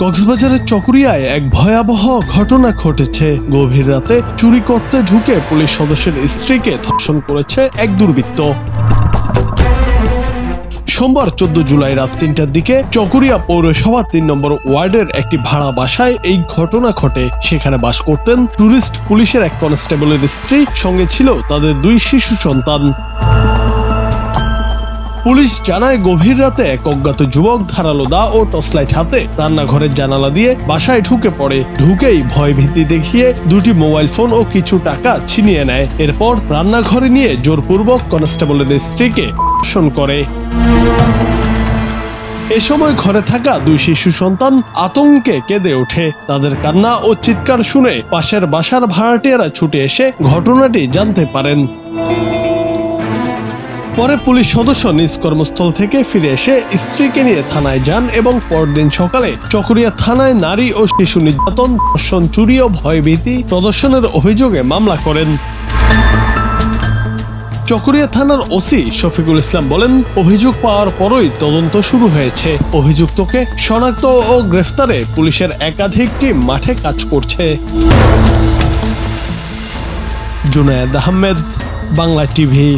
কক্সবাজারের চকরিয়ায় এক ভয়াবহ ঘটনা ঘটেছে। গভীর রাতে চুরি করতে ঢুকে পুলিশ সদস্যের স্ত্রীকে ধর্ষণ করেছে এক দুর্বৃত্ত। সোমবার 14 জুলাই রাত 3টার দিকে চকরিয়া পৌরসভা 3 নম্বর ওয়ার্ডের একটি ভাড়া বাসায় এই ঘটনা ঘটে। সেখানে বাস করতেন টুরিস্ট পুলিশের এক কনস্টেবলের স্ত্রী, সঙ্গে ছিল তাদের 2 শিশু সন্তান। পুলিশ জানায়, গভীর রাতে এক অজ্ঞাত যুবক ধারালো দা ও টর্চলাইট হাতে রান্নাঘরের জানালা দিয়ে বাসায় ঢুকে পড়ে। ঢুকেই ভয়ভীতি দেখিয়ে 2টি মোবাইল ফোন ও কিছু টাকা ছিনিয়ে নেয়। এরপর রান্নাঘরে নিয়ে জোরপূর্বক কনস্টেবলের স্ত্রীকে ধর্ষণ করে। এ সময় ঘরে থাকা 2 শিশু সন্তান আতঙ্কে কেঁদে ওঠে। তাদের কান্না ও চিৎকার শুনে পাশের বাসার ভাড়াটিয়ারা ছুটে এসে ঘটনাটি জানতে পারেন। পরে পুলিশ সদস্য নিজ কর্মস্থল থেকে ফিরে এসে স্ত্রীকে নিয়ে থানায় যান এবং পরদিন সকালে চকরিয়া থানায় নারী ও শিশু নির্যাতন, ধর্ষণ, চুরি ও ভয়ভীতি প্রদর্শনের অভিযোগে মামলা করেন। চকরিয়া থানার ওসি শফিকুল ইসলাম বলেন, অভিযোগ পাওয়ার পরই তদন্ত শুরু হয়েছে। অভিযুক্তকে শনাক্ত ও গ্রেফতারে পুলিশের একাধিক টিম মাঠে কাজ করছে। জুনায়েদ আহমেদ, বাংলা টিভি।